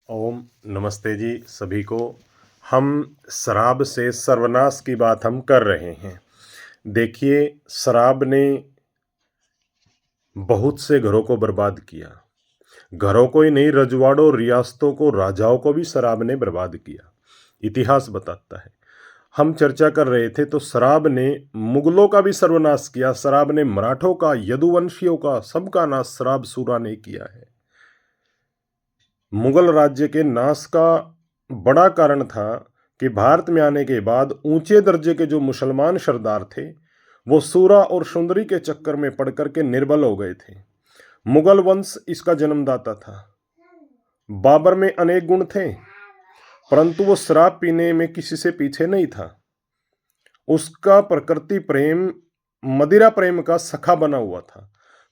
ओम नमस्ते जी सभी को। हम शराब से सर्वनाश की बात हम कर रहे हैं। देखिए, शराब ने बहुत से घरों को बर्बाद किया। घरों को ही नहीं, रजवाड़ों, रियासतों को, राजाओं को भी शराब ने बर्बाद किया। इतिहास बताता है। हम चर्चा कर रहे थे तो शराब ने मुगलों का भी सर्वनाश किया। शराब ने मराठों का, यदुवंशियों का, सबका नाश शराब सूरा ने किया है। मुगल राज्य के नाश का बड़ा कारण था कि भारत में आने के बाद ऊंचे दर्जे के जो मुसलमान सरदार थे वो सूरा और सुंदरी के चक्कर में पड़ करके निर्बल हो गए थे। मुगल वंश इसका जन्मदाता था। बाबर में अनेक गुण थे, परंतु वो शराब पीने में किसी से पीछे नहीं था। उसका प्रकृति प्रेम मदिरा प्रेम का सखा बना हुआ था।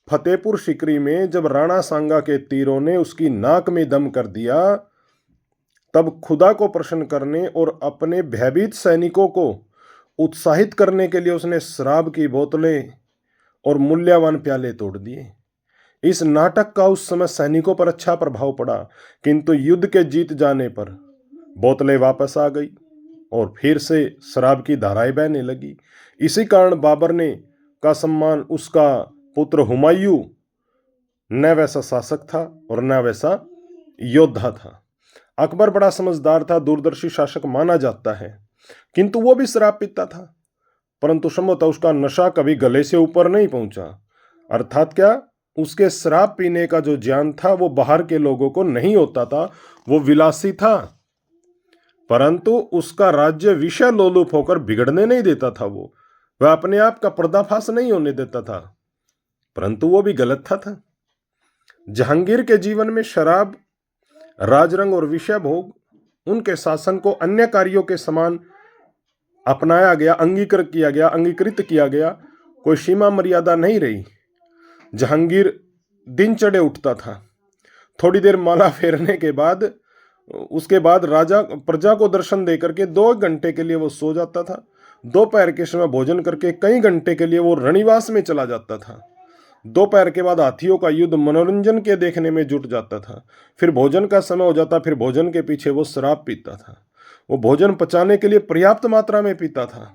फतेहपुर सिकरी में जब राणा सांगा के तीरों ने उसकी नाक में दम कर दिया, तब खुदा को प्रसन्न करने और अपने भयभीत सैनिकों को उत्साहित करने के लिए उसने शराब की बोतलें और मूल्यवान प्याले तोड़ दिए। इस नाटक का उस समय सैनिकों पर अच्छा प्रभाव पड़ा, किंतु युद्ध के जीत जाने पर बोतलें वापस आ गई और फिर से शराब की धाराएं बहने लगी। इसी कारण बाबर ने का सम्मान उसका पुत्र हुमायूं न वैसा शासक था और न वैसा योद्धा था। अकबर बड़ा समझदार था, दूरदर्शी शासक माना जाता है, किंतु वो भी शराब पीता था, परंतु संभवतः उसका नशा कभी गले से ऊपर नहीं पहुंचा। अर्थात क्या, उसके शराब पीने का जो ज्ञान था वो बाहर के लोगों को नहीं होता था। वो विलासी था, परंतु उसका राज्य विषय लोलुप होकर बिगड़ने नहीं देता था। वो वह अपने आप का पर्दाफाश नहीं होने देता था, परंतु वो भी गलत था। जहांगीर के जीवन में शराब, राजरंग और विषय भोग, उनके शासन को अन्य कार्यों के समान अपनाया गया, अंगीकृत किया गया। कोई सीमा मर्यादा नहीं रही। जहांगीर दिन चढ़े उठता था, थोड़ी देर माला फेरने के बाद उसके बाद राजा प्रजा को दर्शन देकर के 2 घंटे के लिए वो सो जाता था। दोपहर के समय भोजन करके कई घंटे के लिए वो रणिवास में चला जाता था। दोपहर के बाद हाथियों का युद्ध मनोरंजन के देखने में जुट जाता था। फिर भोजन का समय हो जाता, फिर भोजन के पीछे वो शराब पीता था। वो भोजन पचाने के लिए पर्याप्त मात्रा में पीता था।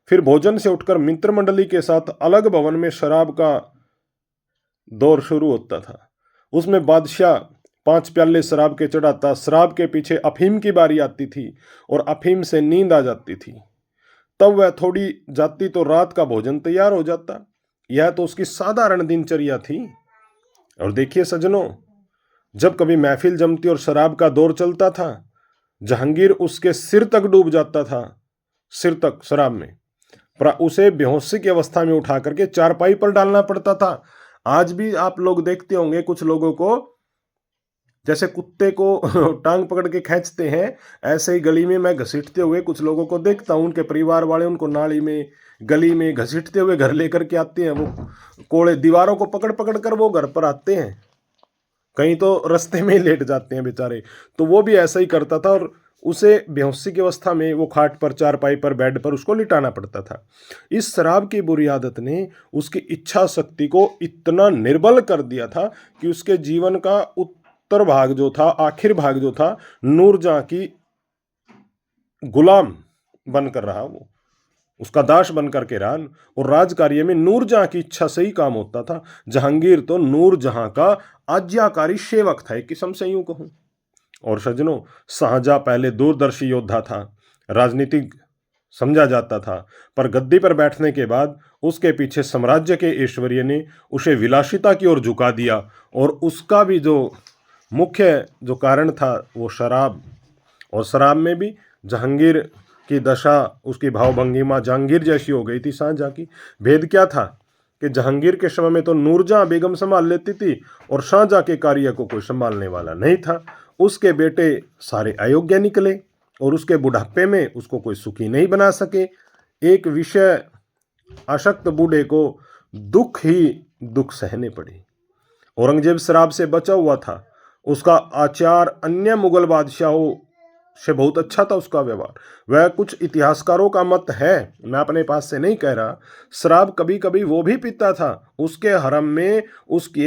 फिर भोजन से उठकर मित्र मंडली के साथ अलग भवन में शराब का दौर शुरू होता था। उसमें बादशाह 5 प्याले शराब के चढ़ाता, शराब के पीछे अफीम की बारी आती थी और अफीम से नींद आ जाती थी। तब वह थोड़ी जाती तो रात का भोजन तैयार हो जाता। यह तो उसकी साधारण दिनचर्या थी। और देखिए सज्जनों, जब कभी महफिल जमती और शराब का दौर चलता था, जहांगीर उसके सिर तक डूब जाता था, सिर तक शराब में। पर उसे बेहोशी की अवस्था में उठा करके चारपाई पर डालना पड़ता था। आज भी आप लोग देखते होंगे कुछ लोगों को, जैसे कुत्ते को टांग पकड़ के खींचते हैं, ऐसे ही गली में मैं घसीटते हुए कुछ लोगों को देखता हूं। उनके परिवार वाले उनको नाली में, गली में घसीटते हुए घर लेकर के आते हैं। वो कोड़े दीवारों को पकड़ पकड़ कर वो घर पर आते हैं, कहीं तो रास्ते में ही लेट जाते हैं बेचारे। तो वो भी ऐसा ही करता था और उसे बेहोशी की अवस्था में वो खाट पर, चारपाई पर, बेड पर उसको लिटाना पड़ता था। इस शराब की बुरी आदत ने उसकी इच्छा शक्ति को इतना निर्बल कर दिया था कि उसके जीवन का उत्तर भाग जो था, आखिर भाग जो था, नूरजहां की गुलाम बनकर रहा। वो उसका दास बनकर के रहा और राजकार्य में नूरजहां की इच्छा से ही काम होता था। जहांगीर तो नूरजहां का आज्ञाकारी सेवक था, एक किस्म से यूं कहूं। और सज्जनों, शाहजहां पहले दूरदर्शी योद्धा था, राजनीतिक समझा जाता था, पर गद्दी पर बैठने के बाद उसके पीछे साम्राज्य के ऐश्वर्य ने उसे विलासिता की ओर झुका दिया। और उसका भी जो मुख्य जो कारण था वो शराब। और शराब में भी जहांगीर की दशा, उसकी भावभंगिमा जहांगीर जैसी हो गई थी शाहजहां की। भेद क्या था कि जहांगीर के समय में तो नूरजहां बेगम संभाल लेती थी और शाहजहां के कार्य को कोई संभालने वाला नहीं था। उसके बेटे सारे अयोग्य निकले और उसके बुढ़ापे में उसको कोई सुखी नहीं बना सके। एक विषय आसक्त बूढ़े को दुख ही दुख सहने पड़े। औरंगजेब शराब से बचा हुआ था। उसका आचार अन्य मुगल बादशाहों से बहुत अच्छा था, उसका व्यवहार। वह कुछ इतिहासकारों का मत है, मैं अपने पास से नहीं कह रहा। शराब कभी कभी वो भी पीता था। उसके हरम में उसकी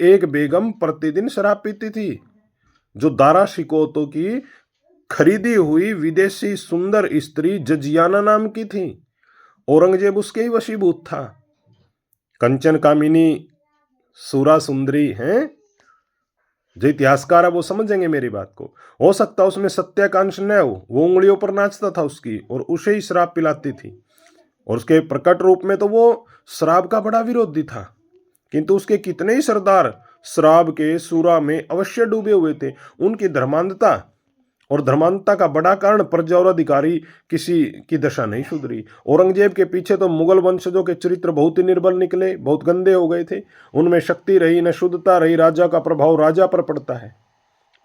एक बेगम प्रतिदिन शराब पीती थी। जो दारा शिकोतो की खरीदी हुई विदेशी सुंदर स्त्री जजियाना नाम की थी। औरंगजेब उसके ही वशीभूत था। कंचन कामिनी सूरा सुंदरी हैं, जो इतिहासकार है वो समझेंगे मेरी बात को। हो सकता उसमें सत्याकांक्ष न हो, वो उंगलियों पर नाचता था उसकी और उसे ही शराब पिलाती थी। और उसके प्रकट रूप में तो वो शराब का बड़ा विरोधी था, किंतु उसके कितने ही सरदार शराब के सूरा में अवश्य डूबे हुए थे। उनकी धर्मांधता और धर्मांधता का बड़ा कारण प्रजा और अधिकारी किसी की दशा नहीं सुधरी। औरंगजेब के पीछे तो मुगल वंशजों के चरित्र बहुत ही निर्बल निकले, बहुत गंदे हो गए थे। उनमें शक्ति रही न शुद्धता रही। राजा का प्रभाव राजा पर पड़ता है,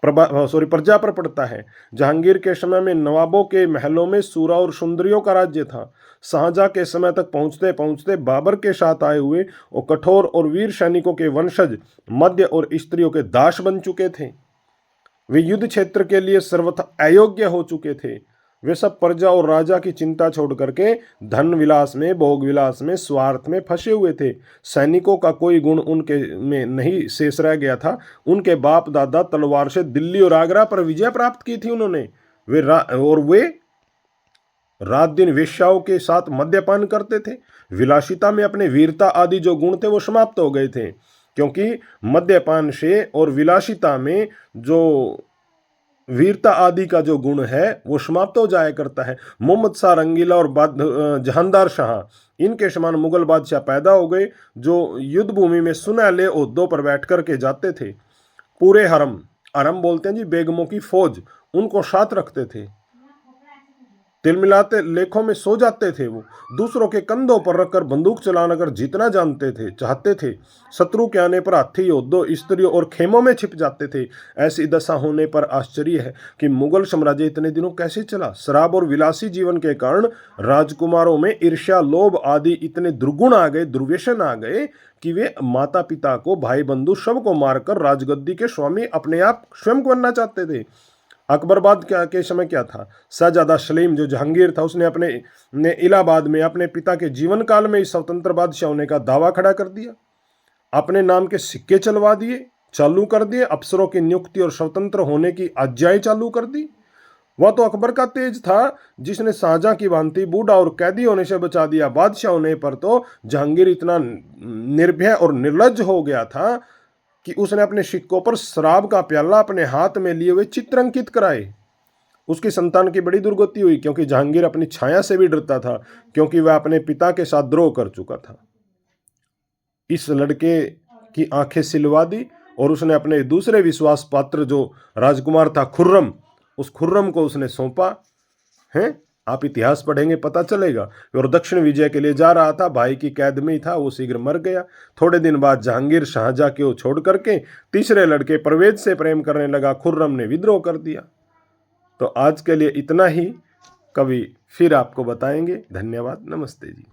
प्रजा पर पड़ता है। जहांगीर के समय में नवाबों के महलों में सूरा और सुंदरियों का राज्य था। शाहजहां के समय तक पहुंचते पहुंचते बाबर के साथ आए हुए और कठोर और वीर सैनिकों के वंशज मध्य और स्त्रियों के दास बन चुके थे। वे युद्ध क्षेत्र के लिए सर्वथा अयोग्य हो चुके थे। वे सब प्रजा और राजा की चिंता छोड़ करके धन विलास में, भोग विलास में, स्वार्थ में फंसे हुए थे। सैनिकों का कोई गुण उनके में नहीं शेष रह गया था। उनके बाप दादा तलवार से दिल्ली और आगरा पर विजय प्राप्त की थी उन्होंने। वे रात दिन वेश्याओं के साथ मद्यपान करते थे। विलासिता में अपने वीरता आदि जो गुण थे वो समाप्त हो गए थे, क्योंकि मद्यपान से और विलासिता में जो वीरता आदि का जो गुण है वो समाप्त हो जाया करता है। मोहम्मद शाह रंगीला और जहानदार शाह इनके समान मुगल बादशाह पैदा हो गए, जो युद्ध भूमि में सुनहले ओहदों पर बैठ कर के जाते थे। पूरे हरम, हरम बोलते हैं जी बेगमों की फौज, उनको साथ रखते थे। तिलमिलाते लेखों में सो जाते थे। वो दूसरों के कंधों पर रखकर बंदूक चलाना कर जीतना जानते थे, चाहते थे। शत्रु के आने पर हाथी, योद्धों, स्त्रियों और खेमों में छिप जाते थे। ऐसी दशा होने पर आश्चर्य है कि मुगल साम्राज्य इतने दिनों कैसे चला। शराब और विलासी जीवन के कारण राजकुमारों में ईर्ष्या, लोभ आदि इतने दुर्गुण आ गए, दुर्व्यसन आ गए कि वे माता पिता को, भाई बंधु सबको मारकर राजगद्दी के स्वामी अपने आप स्वयं बनना चाहते थे। अकबरबाद के समय क्या था, शहजादा सलीम जो जहांगीर था उसने अपने इलाहाबाद में अपने पिता के जीवन काल में इस स्वतंत्र बादशाह होने का दावा खड़ा कर दिया। अपने नाम के सिक्के चलवा दिए, चालू कर दिए। अफसरों की नियुक्ति और स्वतंत्र होने की आज्ञाएं चालू कर दी। वह तो अकबर का तेज था जिसने शाहजहां की भांति बूढ़ा और कैदी होने से बचा दिया। बादशाह होने पर तो जहांगीर इतना निर्भय और निर्लज्ज हो गया था कि उसने अपने सिक्कों पर शराब का प्याला अपने हाथ में लिए हुए चित्र अंकित कराए। उसकी संतान की बड़ी दुर्गति हुई, क्योंकि जहांगीर अपनी छाया से भी डरता था, क्योंकि वह अपने पिता के साथ द्रोह कर चुका था। इस लड़के की आंखें सिलवा दी और उसने अपने दूसरे विश्वास पात्र जो राजकुमार था खुर्रम, उस खुर्रम को उसने सौंपा है। आप इतिहास पढ़ेंगे पता चलेगा। और दक्षिण विजय के लिए जा रहा था, भाई की कैद में ही था, वो शीघ्र मर गया। थोड़े दिन बाद जहांगीर शाहजहां को छोड़ करके तीसरे लड़के परवेज से प्रेम करने लगा। खुर्रम ने विद्रोह कर दिया। तो आज के लिए इतना ही, कभी फिर आपको बताएंगे। धन्यवाद, नमस्ते जी।